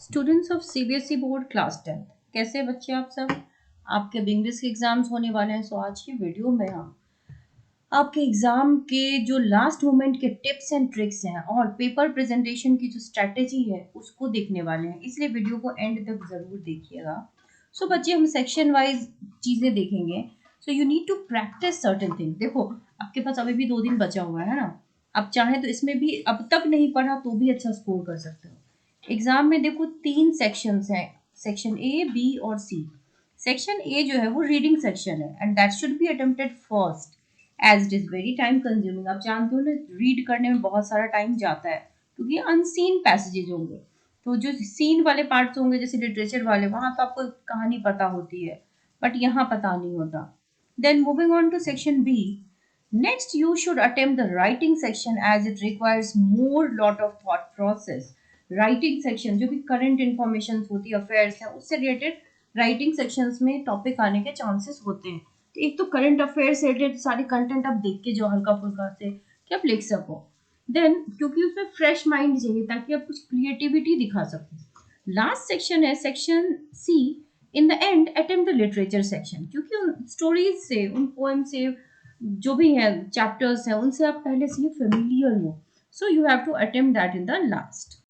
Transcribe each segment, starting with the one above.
Students of CBSE board class 10 कैसे बच्चे आप सब। आपके अब इंग्लिश के एग्जाम्स होने वाले हैं। सो आज की वीडियो में हम आपके एग्जाम के जो लास्ट मोमेंट के टिप्स एंड ट्रिक्स हैं और पेपर प्रेजेंटेशन की जो स्ट्रेटेजी है उसको देखने वाले हैं, इसलिए वीडियो को एंड तक जरूर देखिएगा। सो बच्चे हम सेक्शन वाइज चीजें देखेंगे। So you need to practice certain thing. देखो आपके पास अभी भी 2 दिन बचा हुआ है ना। आप चाहें तो इसमें भी अब तक नहीं पढ़ा तो भी अच्छा स्कोर कर सकते हो। एग्जाम में देखो 3 सेक्शंस हैं, सेक्शन ए बी और सी। सेक्शन ए जो है वो रीडिंग सेक्शन है and that should be attempted first as it is very time consuming. आप जानते हो ना, रीड करने में बहुत सारा टाइम जाता है क्योंकि अनसीन पैसेजेस होंगे। तो जो सीन वाले पार्ट्स होंगे जैसे लिटरेचर वाले, वहां तो आपको कहानी पता होती है बट यहाँ पता नहीं होता। Then moving on to section B, next you should attempt the writing section as it requires more lot of thought process। Writing section जो भी करंट इंफॉर्मेशन होती है, अफेयर्स है, उससे रिलेटेड राइटिंग सेक्शंस में टॉपिक आने के चांसेस होते हैं। तो एक तो करंट अफेयर से रिलेटेड सारे कंटेंट आप देख के जो हल्का फुल्का से कि आप लिख सको। देन क्योंकि उसमें फ्रेश माइंड चाहिए ताकि आप कुछ क्रिएटिविटी दिखा सको। लास्ट सेक्शन है section C, in the end attempt the literature section, क्योंकि उन स्टोरीज से, उन पोएम से, जो भी है चैप्टर्स है, उनसे आप पहले से ही फेमिलियर हो। So you have to attempt that in the last.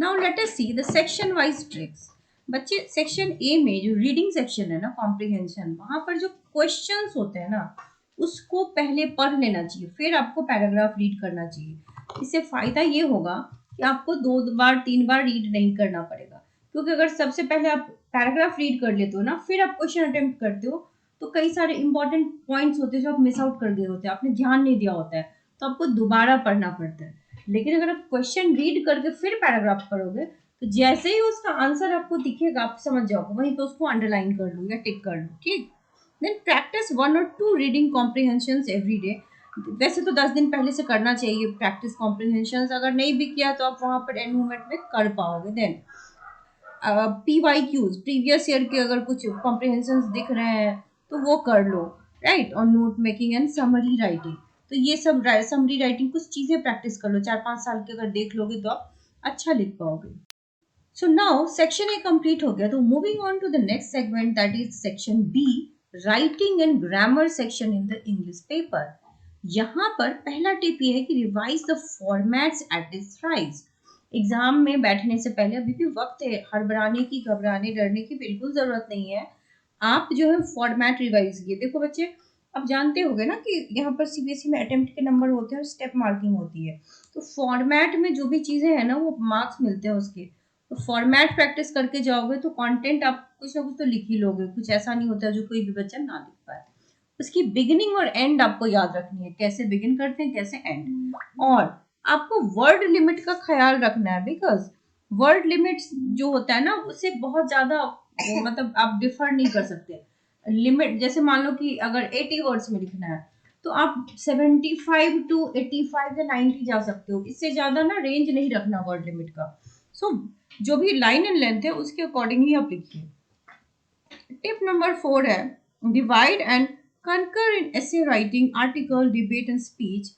Now let us see the section wise tricks. बच्चे सेक्शन ए में जो रीडिंग सेक्शन है ना, कॉम्प्रिहेंशन, वहां पर जो क्वेश्चंस होते हैं ना उसको पहले पढ़ लेना चाहिए, फिर आपको पैराग्राफ रीड करना चाहिए। इससे फायदा ये होगा कि आपको 2 बार 3 बार रीड नहीं करना पड़ेगा, क्योंकि अगर सबसे पहले आप पैराग्राफ रीड कर लेते हो ना फिर आप क्वेश्चन अटेम्प्ट करते हो तो कई सारे इंपॉर्टेंट पॉइंट्स होते हैं जो आप मिस आउट कर गए होते हैं, आपने ध्यान नहीं दिया होता है, तो आपको दोबारा पढ़ना पड़ता है। लेकिन अगर आप क्वेश्चन रीड करके फिर पैराग्राफ पढ़ोगे तो जैसे ही उसका आंसर आपको दिखेगा आप समझ जाओगे, वहीं पे उसको अंडरलाइन कर लो या टिक कर लो, ठीक। Then practice 1 or 2 reading comprehensions every day. वैसे तो 10 दिन पहले से करना चाहिए प्रैक्टिस कॉम्प्रिहेंशंस, अगर नहीं भी किया तो आप वहां पर एंड मोमेंट में कर पाओगे। देन PYQs, प्रीवियस ईयर के अगर कुछ कॉम्प्रिहेंशंस दिख रहे हैं तो वो कर लो, राइट। और note making and summary writing, तो ये सब समरी राइटिंग कुछ चीजें प्रैक्टिस कर लो, 4-5 साल के अगर देख लोगे तो आप अच्छा लिख पाओगे। सो नाउ सेक्शन ए कंप्लीट हो गया, तो moving on to the next segment that is section B, writing and grammar section in the English paper. यहाँ पर पहला टिप ये है कि revise the formats at its rise. Exam में बैठने से पहले अभी भी वक्त है, हड़बड़ाने की, घबराने डरने की बिल्कुल जरूरत नहीं है। आप जो है फॉर्मेट रिवाइज किए। देखो बच्चे, अब जानते होंगे ना कि यहाँ पर सीबीएसई में अटेम्प्ट के नंबर होते हैं और स्टेप मार्किंग होती है, तो फॉर्मेट में जो भी चीजें हैं ना वो मार्क्स मिलते हैं उसके। तो फॉर्मेट प्रैक्टिस करके जाओगे तो कंटेंट आप कुछ ना कुछ तो लिख ही लोगे, कुछ ऐसा नहीं होता जो कोई भी बच्चा ना लिख पाए। उसकी बिगिनिंग और एंड आपको याद रखनी है, कैसे बिगिन करते हैं कैसे एंड। और आपको वर्ड लिमिट का ख्याल रखना है, बिकॉज वर्ड लिमिट जो होता है ना उससे बहुत ज्यादा मतलब आप डिफर नहीं कर सकते। लिमिट जैसे मान लो कि अगर 80 वर्ड्स में लिखना है तो आप 75 to 85 या 90 जा सकते हो, इससे ज्यादा ना रेंज नहीं रखना वर्ड लिमिट का। सो जो भी लाइन एंड लेंथ है उसके अकॉर्डिंग ही आप लिखिए। टिप नंबर 4 है divide and conquer in essay writing, article, debate and speech.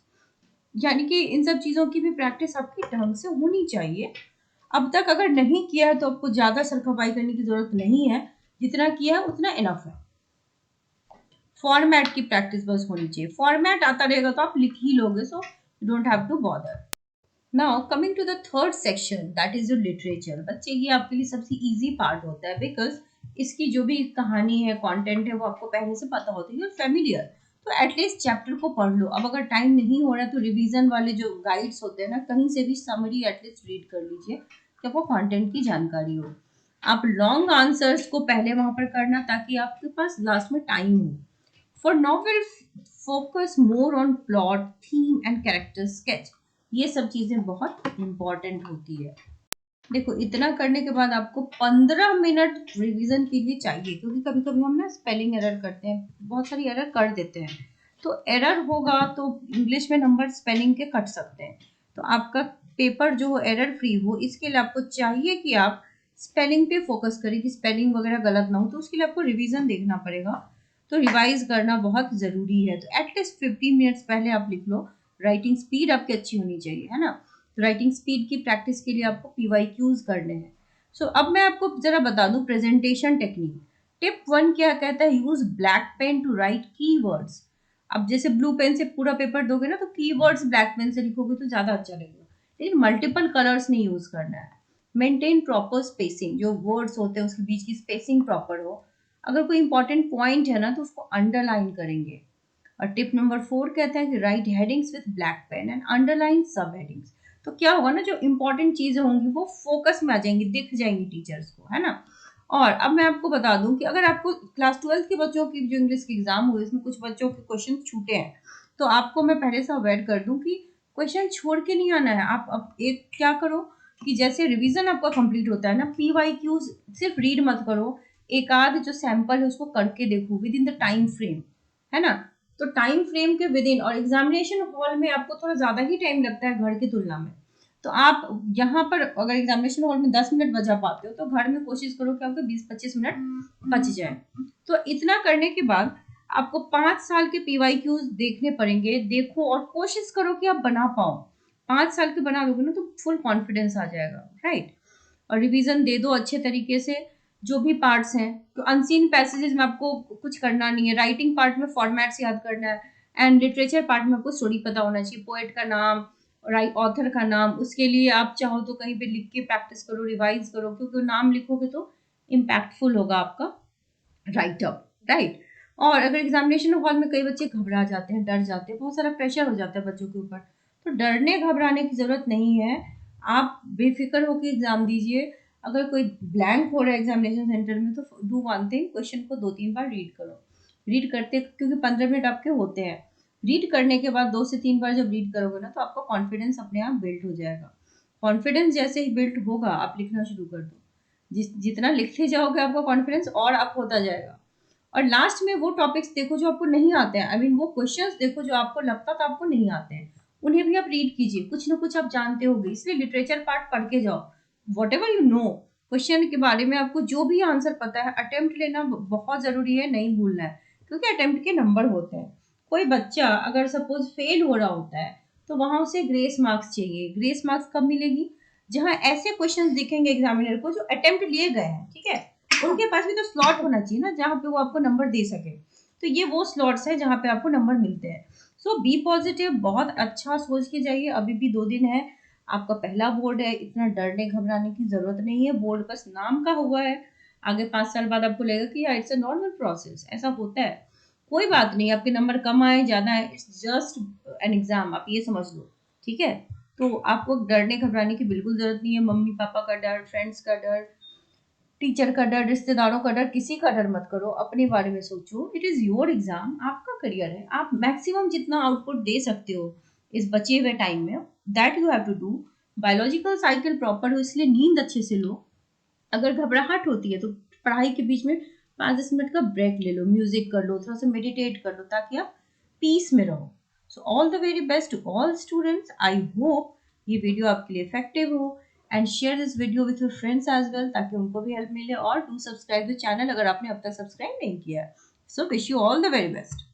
यानी कि इन सब चीजों की भी प्रैक्टिस आपकी ढंग से होनी चाहिए। अब तक अगर नहीं किया है तो आपको ज्यादा सरखपाई करने की जरूरत नहीं है, जितना किया है उतना इनफ है। फॉर्मेट की प्रैक्टिस बस होनी चाहिए, फॉर्मेट आता रहेगा तो आप लिख ही लोगे, so you don't have to bother. Now coming to the third section that is your literature. बच्चे ये आपके लिए सबसे इजी पार्ट होता है, बिकॉज इसकी जो भी कहानी है, कंटेंट है, वो आपको पहले से पता होती है, फेमिलियर। तो एटलीस्ट चैप्टर को पढ़ लो। अब अगर टाइम नहीं हो रहा तो रिवीजन वाले जो गाइड्स होते हैं ना, कहीं से भी समरी एटलीस्ट रीड कर लीजिए कि आपको कंटेंट की जानकारी हो। आप लॉन्ग आंसर्स को पहले वहां पर करना ताकि आपके पास लास्ट में टाइम हो। For novel focus more on plot, theme and character sketch. ये सब चीजें बहुत इंपॉर्टेंट होती है। देखो इतना करने के बाद आपको 15 मिनट रिवीजन के लिए चाहिए, क्योंकि कभी कभी हम ना स्पेलिंग एरर करते हैं, बहुत सारी एरर कर देते हैं। तो एरर होगा तो इंग्लिश में नंबर स्पेलिंग के कट सकते हैं। तो आपका पेपर जो हो एरर फ्री हो, इसके लिए आपको चाहिए कि आप स्पेलिंग पे फोकस करें कि स्पेलिंग वगैरह गलत ना हो। तो उसके लिए आपको रिवीजन देखना पड़ेगा, तो रिवाइज करना बहुत जरूरी है। तो एटलीस्ट 15 मिनट्स पहले आप लिख लो। राइटिंग स्पीड आपकी अच्छी होनी चाहिए, है ना। तो राइटिंग स्पीड की प्रैक्टिस के लिए आपको PYQs करने हैं। सो अब मैं आपको जरा बता दूं प्रेजेंटेशन टेक्निक। टिप 1 क्या कहता है, use black pen to write keywords. अब जैसे ब्लू पेन से पूरा पेपर दोगे ना तो कीवर्ड्स ब्लैक पेन से लिखोगे तो ज्यादा अच्छा लगेगा, लेकिन मल्टीपल कलर्स नहीं यूज करना है। मेंटेन प्रॉपर स्पेसिंग, जो वर्ड्स होते हैं उसके बीच की स्पेसिंग प्रॉपर हो। अगर कोई इंपॉर्टेंट पॉइंट है ना तो उसको अंडरलाइन करेंगे। और टिप नंबर 4 कहता है कि write headings with black pen and underline सब हेडिंग्स। तो क्या होगा ना, जो इंपॉर्टेंट चीजें होंगी वो फोकस में आ जाएंगी, दिख जाएंगी टीचर्स को, है ना। और अब मैं आपको बता दूं कि अगर आपको क्लास 12 के बच्चों की जो इंग्लिश की एग्जाम हुई उसमें कुछ बच्चों के क्वेश्चन छूटे हैं, तो आपको मैं पहले से अवॉइड कर दूं कि क्वेश्चन छोड़ के नहीं आना है। आप अब एक क्या करो कि जैसे रिवीजन आपका कंप्लीट होता है ना, PYQ सिर्फ रीड मत करो, एक आध जो सैंपल है उसको करके देखो with in the time frame, है ना। तो टाइम फ्रेम के विद इन, और एग्जामिनेशन हॉल में आपको थोड़ा ज्यादा ही टाइम लगता है घर की तुलना में। तो आप यहाँ पर अगर एग्जामिनेशन हॉल में 10 मिनट बचा पाते हो तो घर में कोशिश करो कि आपके 20-25 मिनट बच जाए। तो इतना करने के बाद आपको 5 साल के PYQs देखने पड़ेंगे, देखो और कोशिश करो कि आप बना पाओ। 5 साल के बना लोगे ना तो फुल कॉन्फिडेंस आ जाएगा, राइट। और रिवीजन दे दो अच्छे तरीके से, जो भी पार्ट्स हैं। तो अनसीन पैसेजेस में आपको कुछ करना नहीं है, राइटिंग पार्ट में फॉर्मेट्स याद करना है, एंड लिटरेचर पार्ट में आपको स्टोरी पता होना चाहिए, पोएट का नाम, राइट ऑथर का नाम। उसके लिए आप चाहो तो कहीं पे लिख के प्रैक्टिस करो, रिवाइज करो, क्योंकि नाम लिखोगे तो इम्पैक्टफुल होगा आपका राइट अप, राइट। और अगर एग्जामिनेशन हॉल में कई बच्चे घबरा जाते हैं, डर जाते हैं, बहुत सारा प्रेशर हो जाता है बच्चों के ऊपर, तो डरने घबराने की जरूरत नहीं है। आप बेफिक्र होकर एग्जाम दीजिए। अगर कोई ब्लैंक हो रहा है एग्जामिनेशन सेंटर में तो डू वन थिंग, क्वेश्चन को 2-3 बार रीड करो। रीड करते, क्योंकि 15 मिनट आपके होते हैं, रीड करने के बाद 2 से 3 बार जब रीड करोगे ना तो आपका कॉन्फिडेंस अपने आप बिल्ड हो जाएगा। कॉन्फिडेंस जैसे ही बिल्ड होगा आप लिखना शुरू कर दो, जितना लिखते जाओगे आपका कॉन्फिडेंस और अप होता जाएगा। और लास्ट में वो टॉपिक्स देखो जो आपको नहीं आते हैं, आई मीन वो क्वेश्चंस देखो जो आपको लगता था आपको नहीं आते हैं, उन्हें भी आप रीड कीजिए, कुछ ना कुछ आप जानते होगे, इसलिए लिटरेचर पार्ट पढ़ के जाओ। What ever you know question के बारे में, आपको जो भी आंसर पता है, अटेम्प्ट लेना बहुत जरूरी है, नहीं भूलना है, क्योंकि अटेम्प्ट के नंबर होते हैं। कोई बच्चा अगर सपोज फेल हो रहा होता है तो वहां उसे ग्रेस मार्क्स चाहिए। ग्रेस मार्क्स कब मिलेगी, जहां ऐसे क्वेश्चंस दिखेंगे एग्जामिनर को जो अटेम्प्ट लिए गए हैं, ठीक है, उनके पास भी तो स्लॉट होना चाहिए ना जहाँ पे वो आपको नंबर दे सके। तो ये वो स्लॉट्स है जहाँ पे आपको नंबर मिलते हैं। सो बी पॉजिटिव, बहुत अच्छा सोच के जाइए, अभी भी 2 दिन है, आपका पहला बोर्ड है, इतना डरने घबराने की जरूरत नहीं है, बोर्ड बस नाम का हुआ है। आगे 5 साल बाद आपको लगेगा कि यार इट्स अ नॉर्मल प्रोसेस, ऐसा होता है, कोई बात नहीं, आपके नंबर कम आए ज्यादा आए, इट्स जस्ट एन एग्जाम, आप ये समझ लो, ठीक है। तो आपको डरने घबराने की बिल्कुल जरूरत नहीं है। मम्मी पापा का डर, फ्रेंड्स का डर, टीचर का डर, रिश्तेदारों का डर, किसी का डर मत करो, अपने बारे में सोचो। इट इज योर एग्जाम, आपका करियर है, आप मैक्सिमम जितना आउटपुट दे सकते हो इस बचे हुए टाइम में, that you have to do. Biological cycle proper हो, इसलिए नींद अच्छे से लो। अगर घबराहट होती है तो पढ़ाई के बीच में 5-10 मिनट का ब्रेक ले लो, म्यूजिक कर लो, थोड़ा सा मेडिटेट कर लो, ताकि आप पीस में रहो। So all the very best to all students, I hope ये वीडियो आपके लिए इफेक्टिव हो, and share this video with your friends as well, ताकि उनको भी हेल्प मिले। और डू सब्सक्राइब द चैनल अगर आपने अब तक सब्सक्राइब नहीं किया है। So wish you all the very best.